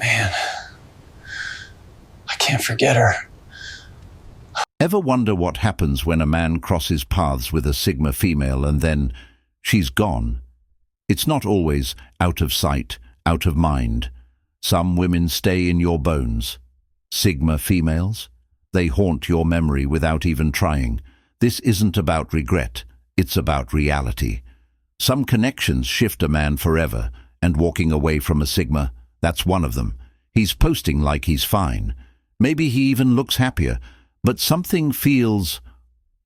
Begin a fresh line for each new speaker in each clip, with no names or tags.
Man, I can't forget her.
Ever wonder what happens when a man crosses paths with a Sigma female and then she's gone? It's not always out of sight, out of mind. Some women stay in your bones. Sigma females? They haunt your memory without even trying. This isn't about regret, it's about reality. Some connections shift a man forever, and walking away from a Sigma, that's one of them. He's posting like he's fine. Maybe he even looks happier, but something feels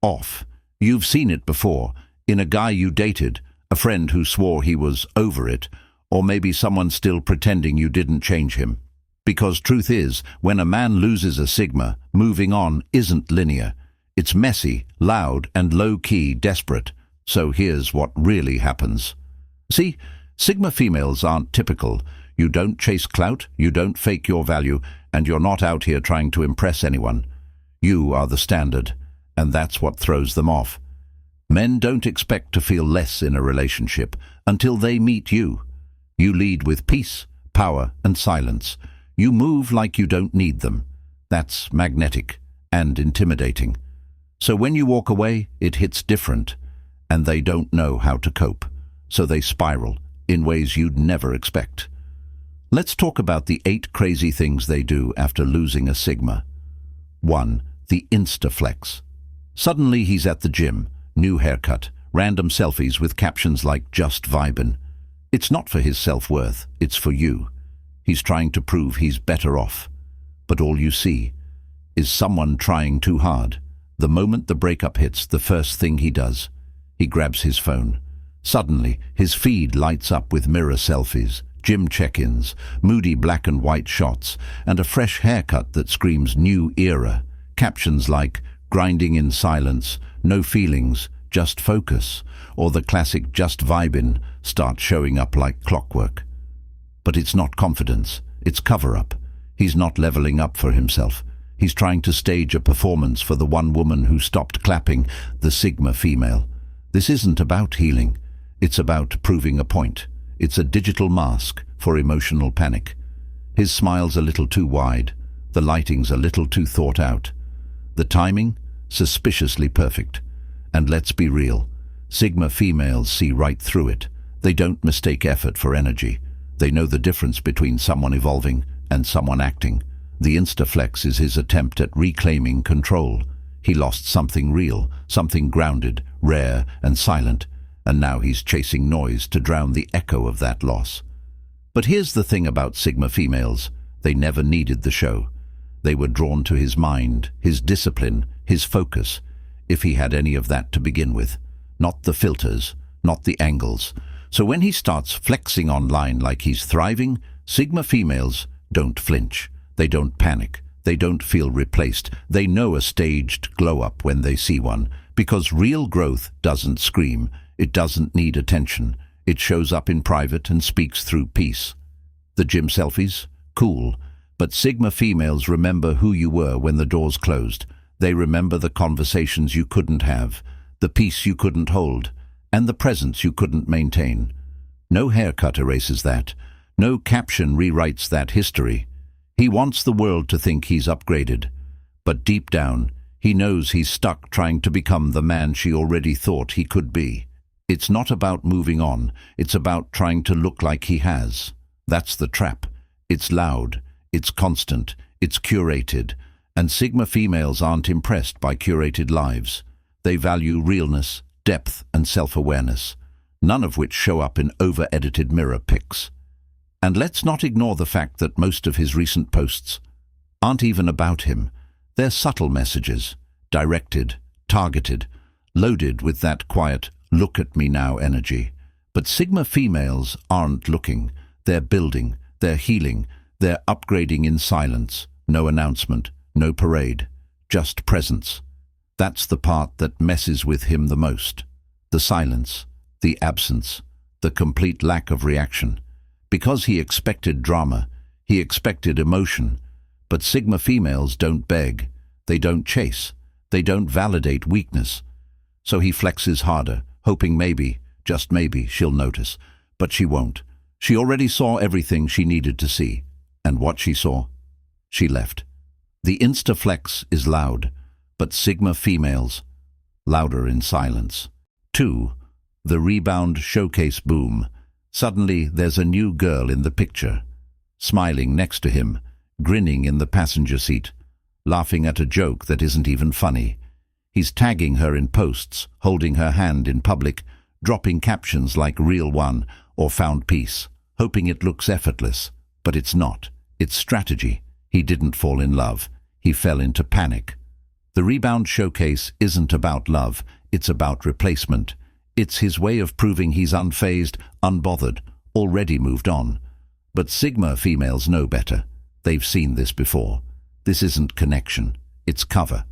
off. You've seen it before, in a guy you dated, a friend who swore he was over it, or maybe someone still pretending you didn't change him. Because truth is, when a man loses a Sigma, moving on isn't linear. It's messy, loud, and low-key desperate. So here's what really happens. See, Sigma females aren't typical. You don't chase clout, you don't fake your value, and you're not out here trying to impress anyone. You are the standard, and that's what throws them off. Men don't expect to feel less in a relationship until they meet you. You lead with peace, power, and silence. You move like you don't need them. That's magnetic and intimidating. So when you walk away, it hits different, and they don't know how to cope. So they spiral in ways you'd never expect. Let's talk about the 8 crazy things they do after losing a Sigma. 1. The instaflex. Suddenly he's at the gym, new haircut, random selfies with captions like "just vibin'." It's not for his self-worth, it's for you. He's trying to prove he's better off. But all you see is someone trying too hard. The moment the breakup hits, the first thing he does, he grabs his phone. Suddenly, his feed lights up with mirror selfies, gym check-ins, moody black and white shots, and a fresh haircut that screams new era. Captions like "grinding in silence," "no feelings, just focus," or the classic "just vibin'" start showing up like clockwork. But it's not confidence, it's cover-up. He's not leveling up for himself. He's trying to stage a performance for the one woman who stopped clapping, the Sigma female. This isn't about healing. It's about proving a point. It's a digital mask for emotional panic. His smile's a little too wide. The lighting's a little too thought out. The timing? Suspiciously perfect. And let's be real. Sigma females see right through it. They don't mistake effort for energy. They know the difference between someone evolving and someone acting. The instaflex is his attempt at reclaiming control. He lost something real, something grounded, rare, and silent, and now he's chasing noise to drown the echo of that loss. But here's the thing about Sigma females. They never needed the show. They were drawn to his mind, his discipline, his focus, if he had any of that to begin with. Not the filters, not the angles. So when he starts flexing online like he's thriving, Sigma females don't flinch. They don't panic. They don't feel replaced. They know a staged glow-up when they see one, because real growth doesn't scream. It doesn't need attention. It shows up in private and speaks through peace. The gym selfies? Cool. But Sigma females remember who you were when the doors closed. They remember the conversations you couldn't have, the peace you couldn't hold, and the presence you couldn't maintain. No haircut erases that. No caption rewrites that history. He wants the world to think he's upgraded. But deep down, he knows he's stuck trying to become the man she already thought he could be. It's not about moving on. It's about trying to look like he has. That's the trap. It's loud. It's constant. It's curated. And Sigma females aren't impressed by curated lives. They value realness, depth, and self-awareness, none of which show up in over-edited mirror pics. And let's not ignore the fact that most of his recent posts aren't even about him. They're subtle messages, directed, targeted, loaded with that quiet, "look at me now" energy. But Sigma females aren't looking. They're building, they're healing, they're upgrading in silence. No announcement, no parade, just presence. That's the part that messes with him the most. The silence, the absence, the complete lack of reaction. Because he expected drama, he expected emotion. But Sigma females don't beg, they don't chase, they don't validate weakness. So he flexes harder, hoping maybe, just maybe, she'll notice. But she won't. She already saw everything she needed to see. And what she saw? She left. The instaflex is loud, but Sigma females, louder in silence. 2. The rebound showcase boom. Suddenly there's a new girl in the picture, smiling next to him, grinning in the passenger seat, laughing at a joke that isn't even funny. He's tagging her in posts, holding her hand in public, dropping captions like "real one" or "found peace," hoping it looks effortless. But it's not. It's strategy. He didn't fall in love. He fell into panic. The rebound showcase isn't about love. It's about replacement. It's his way of proving he's unfazed, unbothered, already moved on. But Sigma females know better. They've seen this before. This isn't connection. It's cover.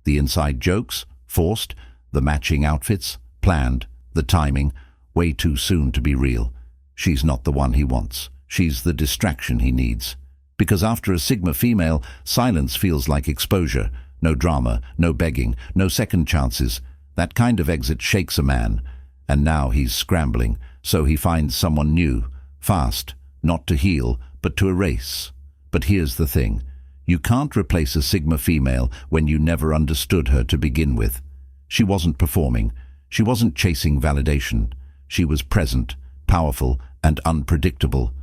The inside jokes, forced. The matching outfits, planned. The timing, way too soon to be real. She's not the one he wants. She's the distraction he needs. Because after a Sigma female, silence feels like exposure. No drama, no begging, no second chances. That kind of exit shakes a man. And now he's scrambling, so he finds someone new, fast, not to heal, but to erase. But here's the thing. You can't replace a Sigma female when you never understood her to begin with. She wasn't performing. She wasn't chasing validation. She was present, powerful, and unpredictable.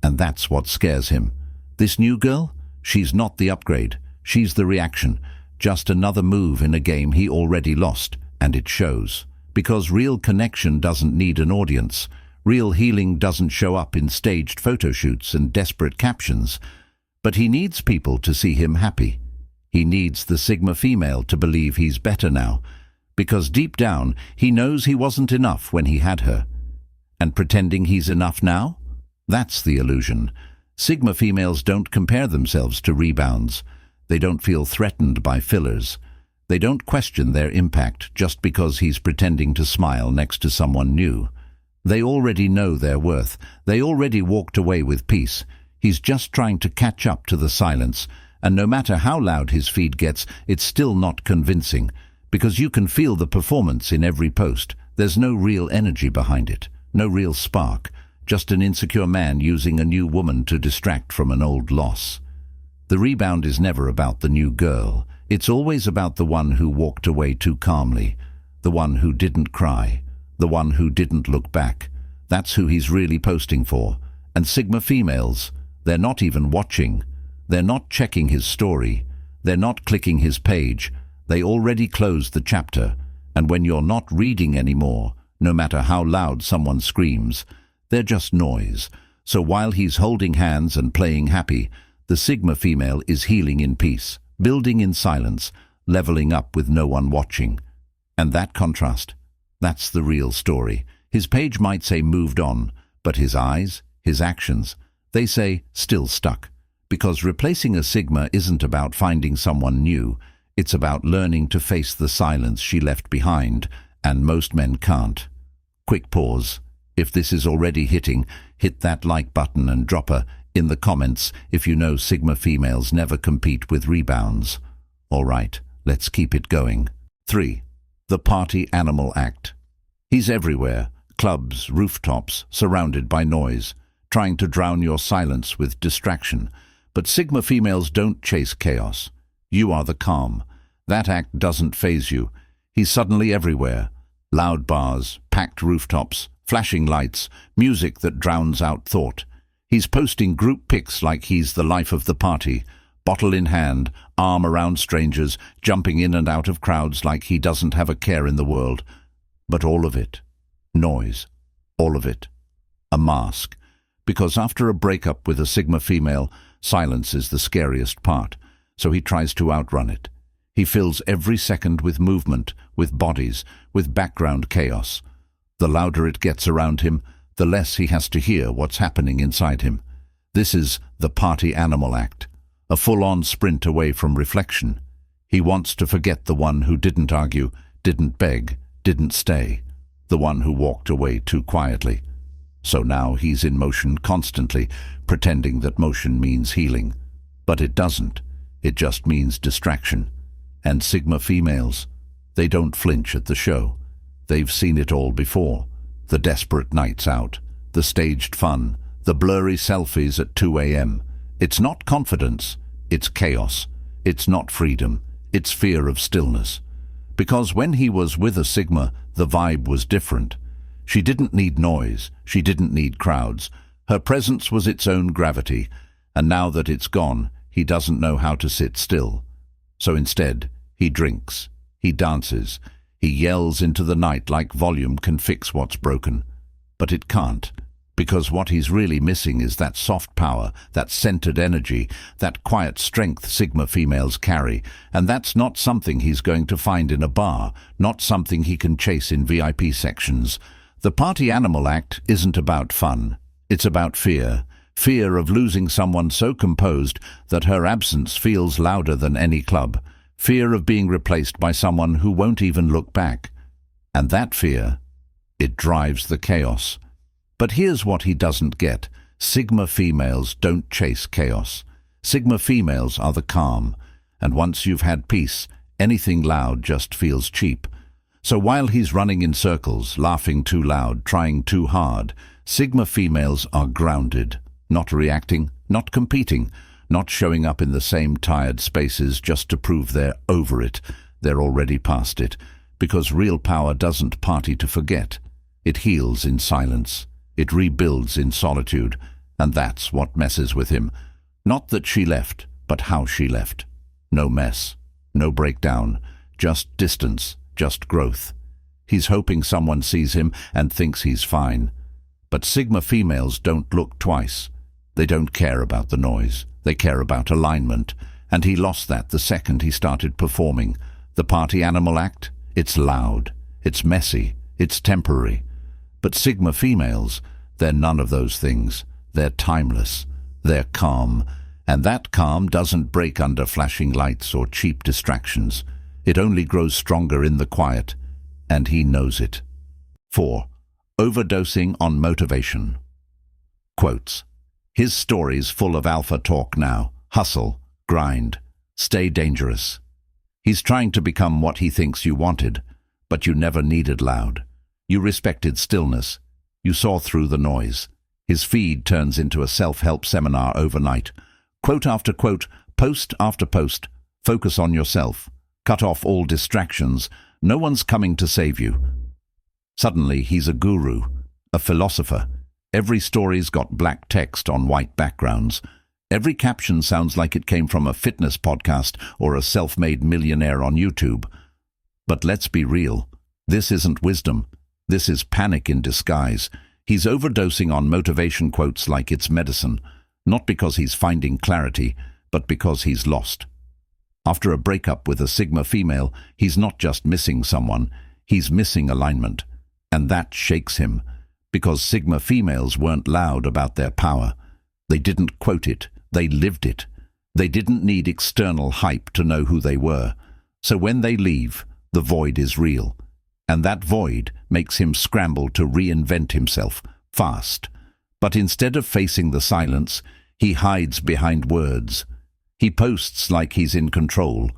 And that's what scares him. This new girl? She's not the upgrade. She's the reaction. Just another move in a game he already lost. And it shows. Because real connection doesn't need an audience. Real healing doesn't show up in staged photo shoots and desperate captions. But he needs people to see him happy. He needs the Sigma female to believe he's better now. Because deep down, he knows he wasn't enough when he had her. And pretending he's enough now? That's the illusion. Sigma females don't compare themselves to rebounds. They don't feel threatened by fillers. They don't question their impact just because he's pretending to smile next to someone new. They already know their worth. They already walked away with peace. He's just trying to catch up to the silence, and no matter how loud his feed gets, it's still not convincing, because you can feel the performance in every post. There's no real energy behind it, no real spark, just an insecure man using a new woman to distract from an old loss. The rebound is never about the new girl. It's always about the one who walked away too calmly, the one who didn't cry, the one who didn't look back. That's who he's really posting for. And Sigma females, they're not even watching. They're not checking his story. They're not clicking his page. They already closed the chapter. And when you're not reading anymore, no matter how loud someone screams, they're just noise. So while he's holding hands and playing happy, the Sigma female is healing in peace, building in silence, leveling up with no one watching. And that contrast, that's the real story. His page might say moved on, but his eyes, his actions, they say still stuck. Because replacing a Sigma isn't about finding someone new. It's about learning to face the silence she left behind, and most men can't. Quick pause. If this is already hitting, hit that like button and drop a in the comments if you know Sigma females never compete with rebounds. All right, let's keep it going. 3. The party animal act. He's everywhere. Clubs, rooftops, surrounded by noise, trying to drown your silence with distraction. But Sigma females don't chase chaos. You are the calm. That act doesn't faze you. He's suddenly everywhere. Loud bars, packed rooftops, flashing lights, music that drowns out thought. He's posting group pics like he's the life of the party, bottle in hand, arm around strangers, jumping in and out of crowds like he doesn't have a care in the world. But all of it, noise, all of it, a mask. Because after a breakup with a Sigma female, silence is the scariest part, so he tries to outrun it. He fills every second with movement, with bodies, with background chaos. The louder it gets around him, the less he has to hear what's happening inside him. This is the party animal act, a full-on sprint away from reflection. He wants to forget the one who didn't argue, didn't beg, didn't stay, the one who walked away too quietly. So now he's in motion constantly, pretending that motion means healing. But it doesn't. It just means distraction. And Sigma females, they don't flinch at the show. They've seen it all before. The desperate nights out, the staged fun, the blurry selfies at 2 a.m. It's not confidence, it's chaos. It's not freedom, it's fear of stillness. Because when he was with a Sigma, the vibe was different. She didn't need noise, she didn't need crowds. Her presence was its own gravity, and now that it's gone, he doesn't know how to sit still. So instead, he drinks, he dances, he yells into the night like volume can fix what's broken. But it can't, because what he's really missing is that soft power, that centered energy, that quiet strength Sigma females carry, and that's not something he's going to find in a bar, not something he can chase in VIP sections. The Party Animal Act isn't about fun. It's about fear. Fear of losing someone so composed that her absence feels louder than any club. Fear of being replaced by someone who won't even look back. And that fear, it drives the chaos. But here's what he doesn't get. Sigma females don't chase chaos. Sigma females are the calm. And once you've had peace, anything loud just feels cheap. So while he's running in circles, laughing too loud, trying too hard, Sigma females are grounded. Not reacting, not competing, not showing up in the same tired spaces just to prove they're over it. They're already past it. Because real power doesn't party to forget. It heals in silence. It rebuilds in solitude. And that's what messes with him. Not that she left, but how she left. No mess, no breakdown, just distance, just growth. He's hoping someone sees him and thinks he's fine. But Sigma females don't look twice. They don't care about the noise. They care about alignment. And he lost that the second he started performing. The Party Animal Act? It's loud. It's messy. It's temporary. But Sigma females, they're none of those things. They're timeless. They're calm. And that calm doesn't break under flashing lights or cheap distractions. It only grows stronger in the quiet. And he knows it. 4. Overdosing on motivation. Quotes. His story's full of alpha talk now. Hustle, grind, stay dangerous. He's trying to become what he thinks you wanted, but you never needed loud. You respected stillness. You saw through the noise. His feed turns into a self-help seminar overnight. Quote after quote, post after post. Focus on yourself. Cut off all distractions. No one's coming to save you. Suddenly, he's a guru, a philosopher. Every story's got black text on white backgrounds. Every caption sounds like it came from a fitness podcast or a self-made millionaire on YouTube. But let's be real. This isn't wisdom. This is panic in disguise. He's overdosing on motivation quotes like it's medicine, not because he's finding clarity, but because he's lost. After a breakup with a Sigma female, he's not just missing someone, he's missing alignment. And that shakes him, because Sigma females weren't loud about their power. They didn't quote it, they lived it. They didn't need external hype to know who they were. So when they leave, the void is real. And that void makes him scramble to reinvent himself, fast. But instead of facing the silence, he hides behind words. He posts like he's in control.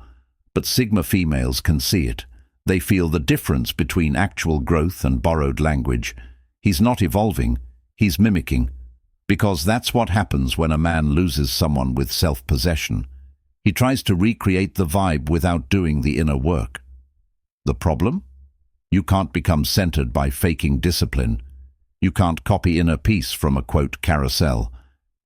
But Sigma females can see it. They feel the difference between actual growth and borrowed language. He's not evolving, he's mimicking. Because that's what happens when a man loses someone with self-possession. He tries to recreate the vibe without doing the inner work. The problem? You can't become centered by faking discipline. You can't copy inner peace from a quote carousel.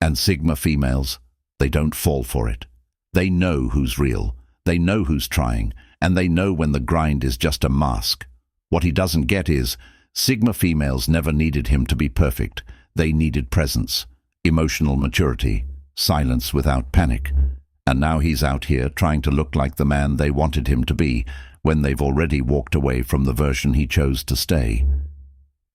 And Sigma females, they don't fall for it. They know who's real. They know who's trying. And they know when the grind is just a mask. What he doesn't get is, Sigma females never needed him to be perfect. They needed presence, emotional maturity, silence without panic. And now he's out here trying to look like the man they wanted him to be, when they've already walked away from the version he chose to stay.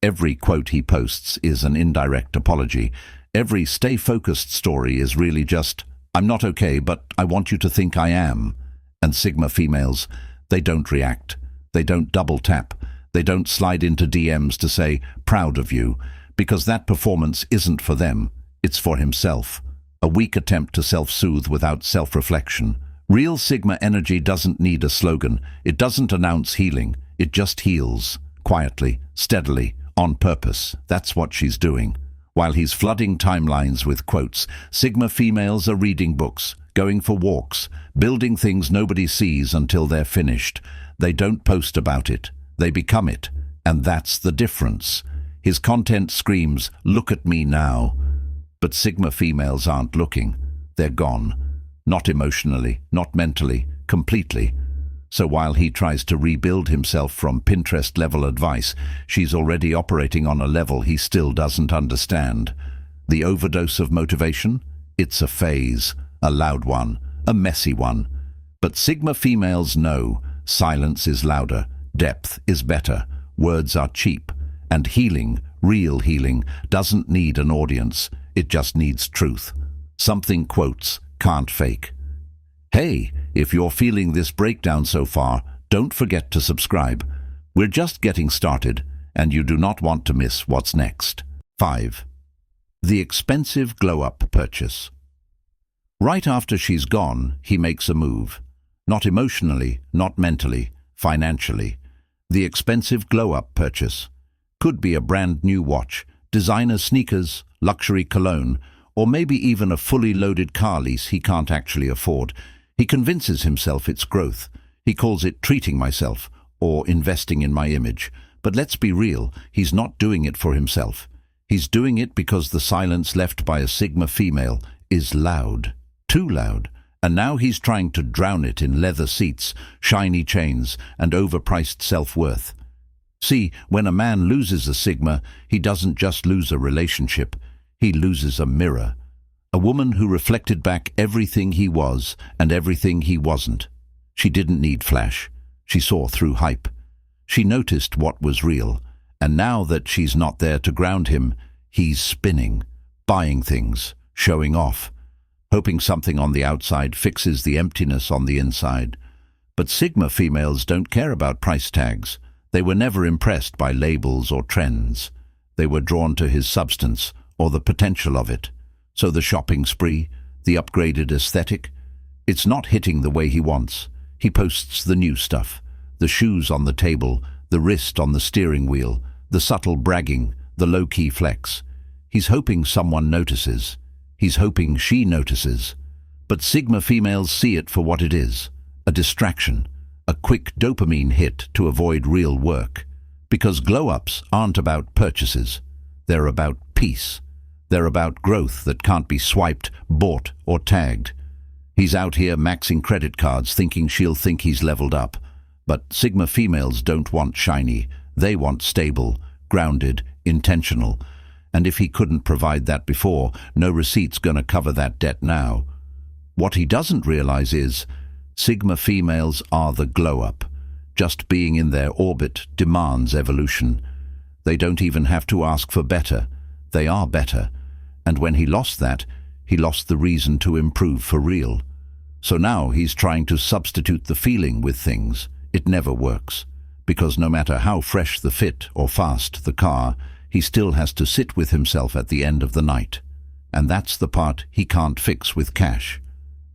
Every quote he posts is an indirect apology. Every stay-focused story is really just, I'm not okay, but I want you to think I am. And Sigma females, they don't react. They don't double-tap. They don't slide into DMs to say, proud of you, because that performance isn't for them. It's for himself. A weak attempt to self-soothe without self-reflection. Real Sigma energy doesn't need a slogan. It doesn't announce healing. It just heals. Quietly, steadily, on purpose. That's what she's doing. While he's flooding timelines with quotes, Sigma females are reading books, going for walks, building things nobody sees until they're finished. They don't post about it. They become it. And that's the difference. His content screams, "Look at me now." But Sigma females aren't looking. They're gone. Not emotionally, not mentally, completely. So while he tries to rebuild himself from Pinterest-level advice, she's already operating on a level he still doesn't understand. The overdose of motivation? It's a phase, a loud one, a messy one. But Sigma females know silence is louder, depth is better, words are cheap, and healing, real healing, doesn't need an audience. It just needs truth. Something quotes can't fake. Hey, if you're feeling this breakdown so far, don't forget to subscribe. We're just getting started, and you do not want to miss what's next. 5. The expensive glow-up purchase. Right after she's gone, he makes a move. Not emotionally, not mentally, financially. The expensive glow-up purchase. Could be a brand new watch, designer sneakers, luxury cologne, or maybe even a fully loaded car lease he can't actually afford. He convinces himself it's growth. He calls it treating myself or investing in my image. But let's be real, he's not doing it for himself. He's doing it because the silence left by a Sigma female is loud, too loud. And now he's trying to drown it in leather seats, shiny chains, and overpriced self-worth. See, when a man loses a Sigma, he doesn't just lose a relationship. He loses a mirror. A woman who reflected back everything he was and everything he wasn't. She didn't need flash. She saw through hype. She noticed what was real. And now that she's not there to ground him, he's spinning, buying things, showing off, hoping something on the outside fixes the emptiness on the inside. But Sigma females don't care about price tags. They were never impressed by labels or trends. They were drawn to his substance or the potential of it. So the shopping spree, the upgraded aesthetic, it's not hitting the way he wants. He posts the new stuff, the shoes on the table, the wrist on the steering wheel, the subtle bragging, the low-key flex. He's hoping someone notices. He's hoping she notices. But Sigma females see it for what it is, a distraction, a quick dopamine hit to avoid real work. Because glow-ups aren't about purchases. They're about peace. They're about growth that can't be swiped, bought, or tagged. He's out here maxing credit cards thinking she'll think he's leveled up. But Sigma females don't want shiny. They want stable, grounded, intentional. And if he couldn't provide that before, no receipt's gonna cover that debt now. What he doesn't realize is, Sigma females are the glow-up. Just being in their orbit demands evolution. They don't even have to ask for better. They are better. And when he lost that, he lost the reason to improve for real. So now he's trying to substitute the feeling with things. It never works. Because no matter how fresh the fit or fast the car, he still has to sit with himself at the end of the night. And that's the part he can't fix with cash.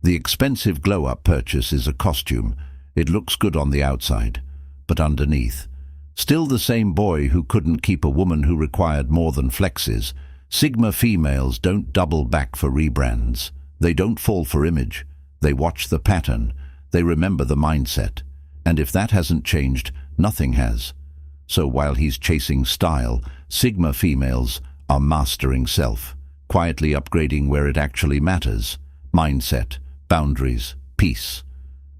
The expensive glow-up purchase is a costume. It looks good on the outside, but underneath. Still the same boy who couldn't keep a woman who required more than flexes. Sigma females don't double back for rebrands. They don't fall for image. They watch the pattern. They remember the mindset. And if that hasn't changed, nothing has. So while he's chasing style, Sigma females are mastering self, quietly upgrading where it actually matters. Mindset, boundaries, peace.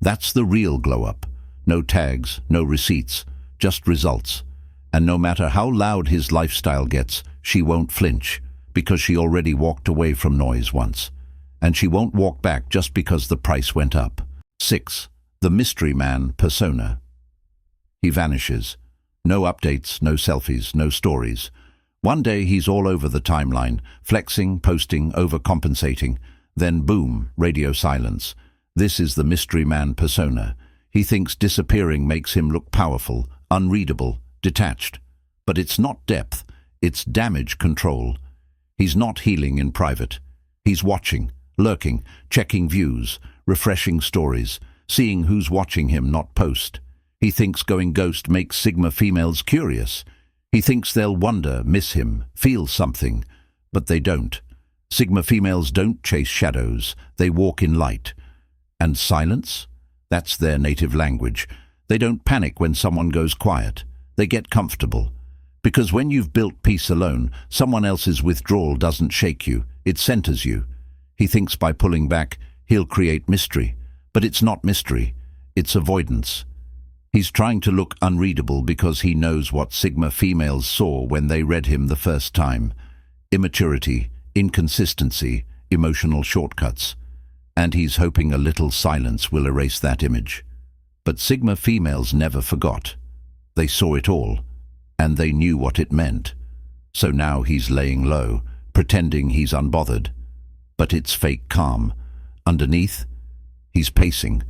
That's the real glow-up. No tags, no receipts, just results. And no matter how loud his lifestyle gets, she won't flinch, because she already walked away from noise once. And she won't walk back just because the price went up. 6. The mystery man persona. He vanishes. No updates, no selfies, no stories. One day he's all over the timeline, flexing, posting, overcompensating. Then boom, radio silence. This is the mystery man persona. He thinks disappearing makes him look powerful, unreadable, detached. But it's not depth, it's damage control. He's not healing in private. He's watching, lurking, checking views, refreshing stories, seeing who's watching him not post. He thinks going ghost makes Sigma females curious. He thinks they'll wonder, miss him, feel something. But they don't. Sigma females don't chase shadows, they walk in light. And silence? That's their native language. They don't panic when someone goes quiet. They get comfortable. Because when you've built peace alone, someone else's withdrawal doesn't shake you, it centers you. He thinks by pulling back, he'll create mystery. But it's not mystery, it's avoidance. He's trying to look unreadable because he knows what Sigma females saw when they read him the first time. Immaturity, inconsistency, emotional shortcuts. And he's hoping a little silence will erase that image. But Sigma females never forgot. They saw it all, and they knew what it meant. So now he's laying low, pretending he's unbothered. But it's fake calm. Underneath, he's pacing,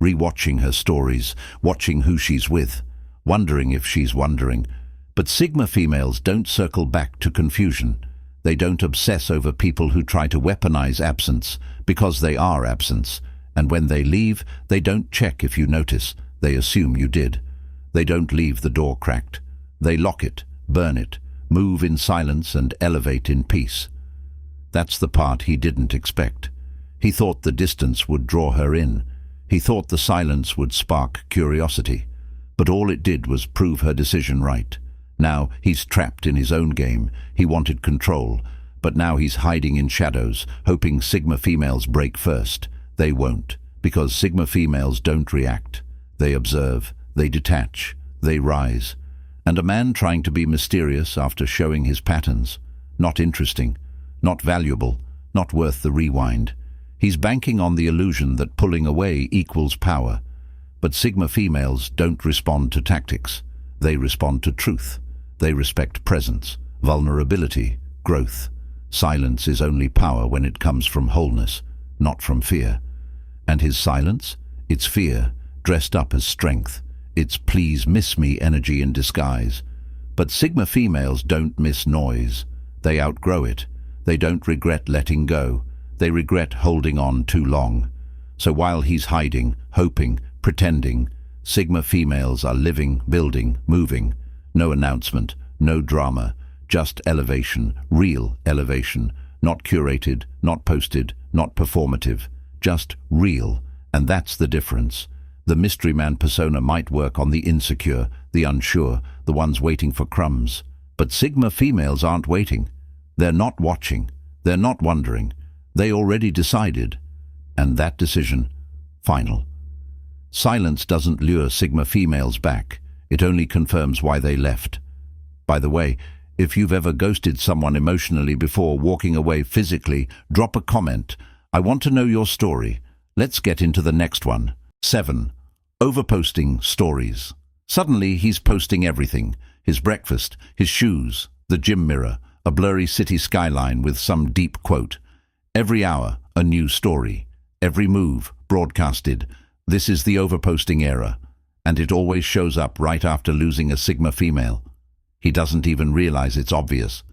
rewatching her stories, watching who she's with, wondering if she's wondering. But Sigma females don't circle back to confusion. They don't obsess over people who try to weaponize absence, because they are absence. And when they leave, they don't check if you notice. They assume you did. They don't leave the door cracked. They lock it, burn it, move in silence and elevate in peace. That's the part he didn't expect. He thought the distance would draw her in. He thought the silence would spark curiosity. But all it did was prove her decision right. Now he's trapped in his own game. He wanted control, but now he's hiding in shadows, hoping Sigma females break first. They won't, because Sigma females don't react. They observe, they detach, they rise. And a man trying to be mysterious after showing his patterns, not interesting, not valuable, not worth the rewind. He's banking on the illusion that pulling away equals power. But Sigma females don't respond to tactics. They respond to truth. They respect presence, vulnerability, growth. Silence is only power when it comes from wholeness, not from fear. And his silence? It's fear, dressed up as strength. It's please miss me energy in disguise. But Sigma females don't miss noise. They outgrow it. They don't regret letting go. They regret holding on too long. So while he's hiding, hoping, pretending, Sigma females are living, building, moving. No announcement, no drama, just elevation, real elevation, not curated, not posted, not performative, just real. And that's the difference. The mystery man persona might work on the insecure, the unsure, the ones waiting for crumbs. But Sigma females aren't waiting. They're not watching. They're not wondering. They already decided. And that decision, final. Silence doesn't lure Sigma females back. It only confirms why they left. By the way, if you've ever ghosted someone emotionally before walking away physically, drop a comment. I want to know your story. Let's get into the next one. 7. Overposting stories. Suddenly he's posting everything. His breakfast, his shoes, the gym mirror, a blurry city skyline with some deep quote. Every hour, a new story. Every move, broadcasted. This is the overposting era. And it always shows up right after losing a Sigma female. He doesn't even realize it's obvious.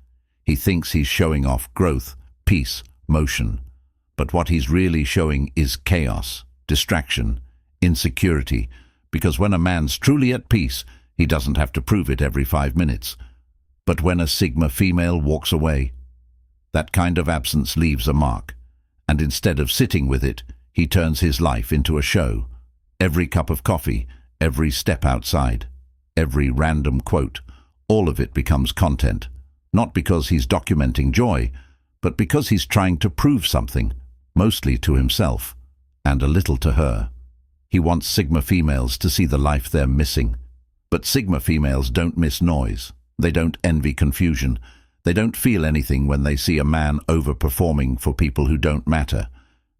He thinks he's showing off growth, peace, motion. But what he's really showing is chaos, distraction, insecurity. Because when a man's truly at peace, he doesn't have to prove it every 5 minutes. But when a Sigma female walks away, that kind of absence leaves a mark. And instead of sitting with it, he turns his life into a show. Every cup of coffee, every step outside, every random quote, all of it becomes content. Not because he's documenting joy, but because he's trying to prove something, mostly to himself, and a little to her. He wants Sigma females to see the life they're missing. But Sigma females don't miss noise. They don't envy confusion. They don't feel anything when they see a man overperforming for people who don't matter.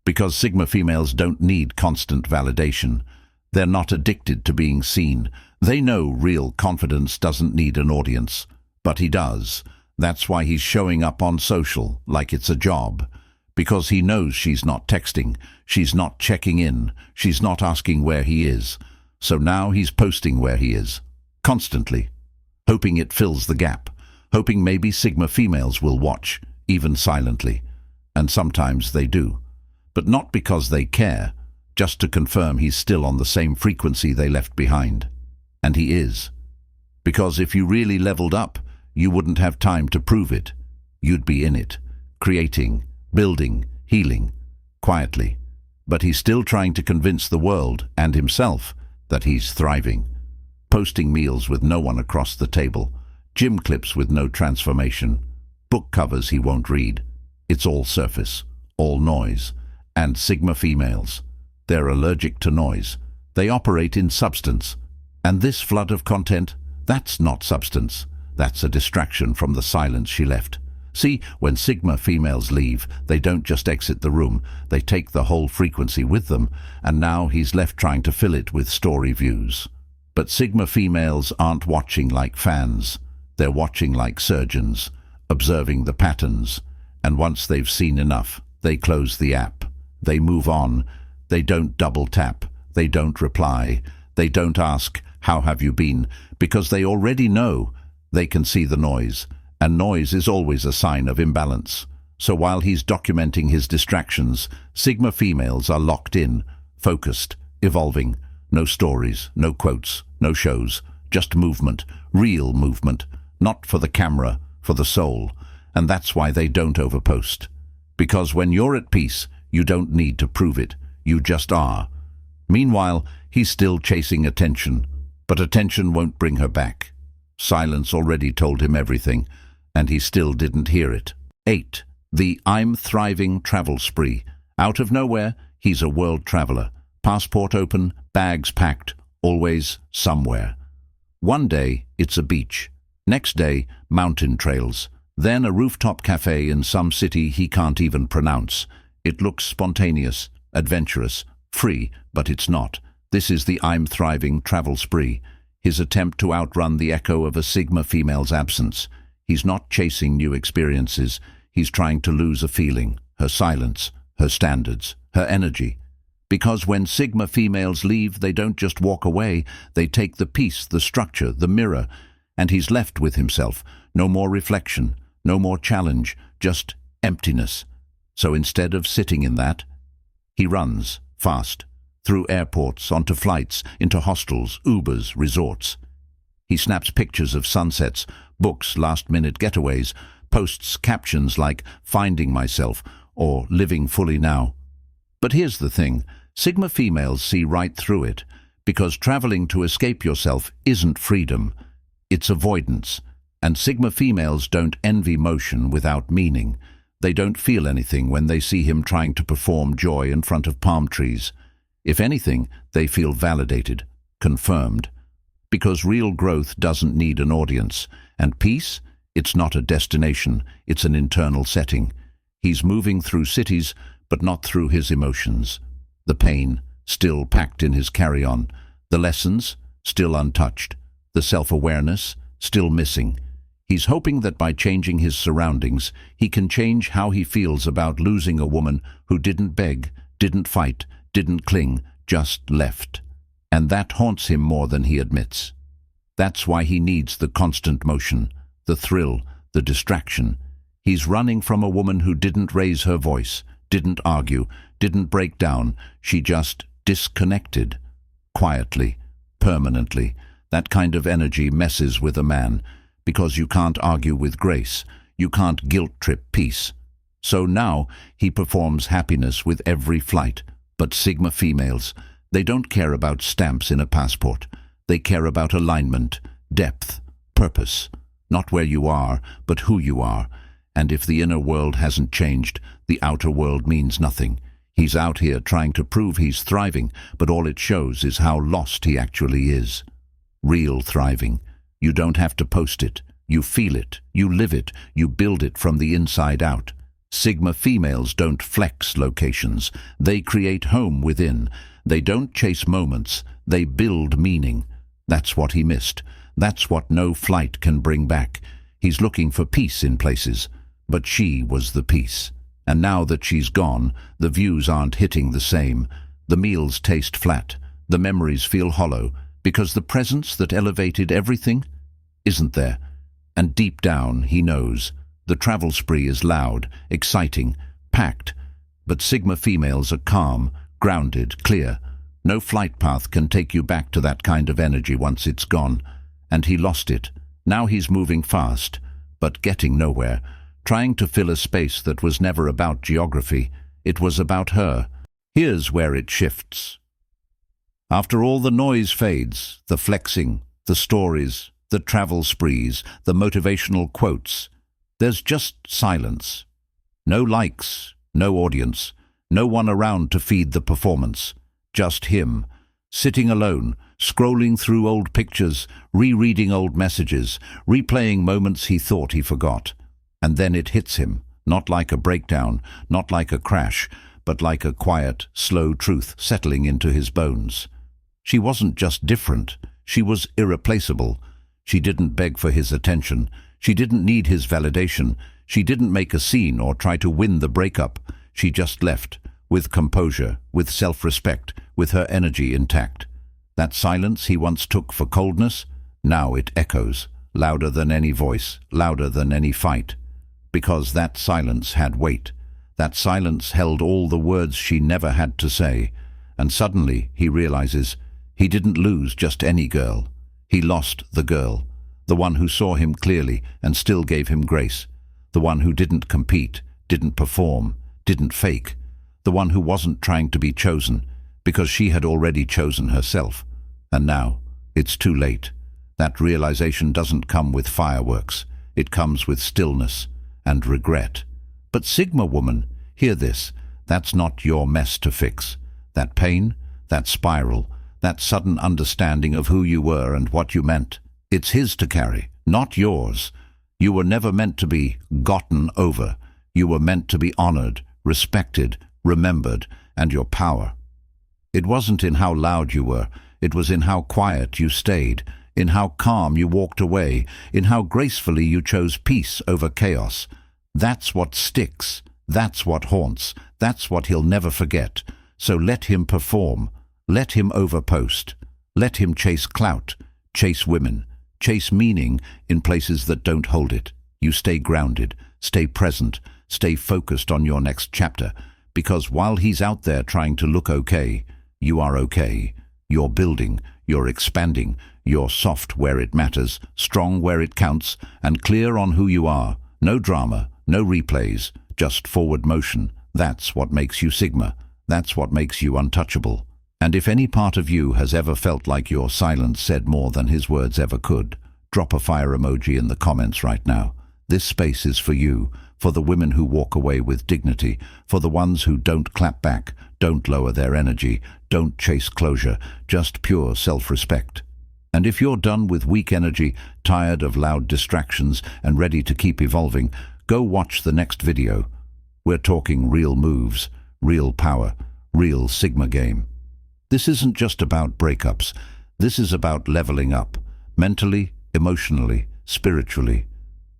Because Sigma females don't need constant validation. They're not addicted to being seen. They know real confidence doesn't need an audience. But he does. That's why he's showing up on social like it's a job. Because he knows she's not texting, she's not checking in, she's not asking where he is. So now he's posting where he is. Constantly. Hoping it fills the gap. Hoping maybe Sigma females will watch, even silently. And sometimes they do. But not because they care, just to confirm he's still on the same frequency they left behind. And he is. Because if you really leveled up, you wouldn't have time to prove it. you'd be in it, creating, building, healing, quietly. But he's still trying to convince the world and himself that he's thriving. Posting meals with no one across the table, gym clips with no transformation, book covers he won't read. It's all surface, all noise. And Sigma females. They're allergic to noise. They operate in substance. And this flood of content, that's not substance. That's a distraction from the silence she left. See, when Sigma females leave, they don't just exit the room, they take the whole frequency with them, and now he's left trying to fill it with story views. But Sigma females aren't watching like fans. They're watching like surgeons, observing the patterns, and once they've seen enough, they close the app. They move on. They don't double tap. They don't reply. They don't ask, "How have you been?" because they already know. They can see the noise, and noise is always a sign of imbalance. So while he's documenting his distractions, Sigma females are locked in, focused, evolving. No stories, no quotes, no shows, just movement, real movement, not for the camera, for the soul. And that's why they don't overpost. Because when you're at peace, you don't need to prove it, you just are. Meanwhile, he's still chasing attention, but attention won't bring her back. Silence already told him everything, and he still didn't hear it. 8. The I'm thriving travel spree. Out of nowhere, he's a world traveler. Passport open, bags packed, always somewhere. One day, it's a beach. Next day, mountain trails. Then a rooftop cafe in some city he can't even pronounce. It looks spontaneous, adventurous, free, but it's not. This is the I'm thriving travel spree. His attempt to outrun the echo of a Sigma female's absence. He's not chasing new experiences. He's trying to lose a feeling, her silence, her standards, her energy. Because when Sigma females leave, they don't just walk away. They take the piece, the structure, the mirror, and he's left with himself. No more reflection, no more challenge, just emptiness. So instead of sitting in that, he runs, fast, through airports, onto flights, into hostels, Ubers, resorts. He snaps pictures of sunsets, books last-minute getaways, posts captions like "Finding Myself" or "Living Fully Now." But here's the thing, Sigma females see right through it, because traveling to escape yourself isn't freedom, it's avoidance. And Sigma females don't envy motion without meaning. They don't feel anything when they see him trying to perform joy in front of palm trees. If anything, they feel validated, confirmed. Because real growth doesn't need an audience, and peace, it's not a destination, it's an internal setting. He's moving through cities, but not through his emotions. The pain, still packed in his carry-on. The lessons, still untouched. The self-awareness, still missing. He's hoping that by changing his surroundings, he can change how he feels about losing a woman who didn't beg, didn't fight, didn't cling, just left. And that haunts him more than he admits. That's why he needs the constant motion, the thrill, the distraction. He's running from a woman who didn't raise her voice, didn't argue, didn't break down. She just disconnected. Quietly, permanently. That kind of energy messes with a man, because you can't argue with grace. You can't guilt-trip peace. So now he performs happiness with every flight. But Sigma females, they don't care about stamps in a passport. They care about alignment, depth, purpose. Not where you are, but who you are. And if the inner world hasn't changed, the outer world means nothing. He's out here trying to prove he's thriving, but all it shows is how lost he actually is. Real thriving. You don't have to post it. You feel it. You live it. You build it from the inside out. Sigma females don't flex locations. They create home within. They don't chase moments. They build meaning. That's what he missed. That's what no flight can bring back. He's looking for peace in places. But she was the peace. And now that she's gone, the views aren't hitting the same. The meals taste flat. The memories feel hollow, because the presence that elevated everything isn't there. And deep down, he knows. The travel spree is loud, exciting, packed. But Sigma females are calm, grounded, clear. No flight path can take you back to that kind of energy once it's gone. And he lost it. Now he's moving fast, but getting nowhere. trying to fill a space that was never about geography. It was about her. Here's where it shifts. After all the noise fades, the flexing, the stories, the travel sprees, the motivational quotes, there's just silence. No likes, no audience, no one around to feed the performance. Just him, sitting alone, scrolling through old pictures, rereading old messages, replaying moments he thought he forgot. And then it hits him, not like a breakdown, not like a crash, but like a quiet, slow truth settling into his bones. She wasn't just different, she was irreplaceable. She didn't beg for his attention. She didn't need his validation. She didn't make a scene or try to win the breakup. She just left, with composure, with self-respect, with her energy intact. That silence he once took for coldness, now it echoes, louder than any voice, louder than any fight. Because that silence had weight. That silence held all the words she never had to say. And suddenly he realizes he didn't lose just any girl. He lost the girl, the one who saw him clearly and still gave him grace, the one who didn't compete, didn't perform, didn't fake, the one who wasn't trying to be chosen, because she had already chosen herself. And now, it's too late. That realization doesn't come with fireworks. It comes with stillness and regret. But Sigma woman, hear this, that's not your mess to fix. That pain, that spiral, that sudden understanding of who you were and what you meant, it's his to carry, not yours. You were never meant to be gotten over. You were meant to be honored, respected, remembered, and your power. It wasn't in how loud you were, it was in how quiet you stayed, in how calm you walked away, in how gracefully you chose peace over chaos. That's what sticks, that's what haunts, that's what he'll never forget. So let him perform, let him overpost, let him chase clout, chase women, chase meaning in places that don't hold it. You stay grounded, stay present, stay focused on your next chapter, because while he's out there trying to look okay, you are okay. You're building, you're expanding, you're soft where it matters, strong where it counts, and clear on who you are. No drama, no replays, just forward motion. That's what makes you Sigma. That's what makes you untouchable. And if any part of you has ever felt like your silence said more than his words ever could, drop a fire emoji in the comments right now. This space is for you, for the women who walk away with dignity, for the ones who don't clap back, don't lower their energy, don't chase closure, just pure self-respect. And if you're done with weak energy, tired of loud distractions, and ready to keep evolving, go watch the next video. We're talking real moves, real power, real Sigma game. This isn't just about breakups. This is about leveling up, mentally, emotionally, spiritually.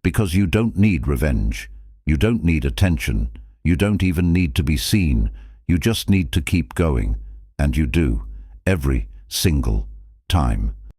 Because you don't need revenge. You don't need attention. You don't even need to be seen. You just need to keep going. And you do, every single time.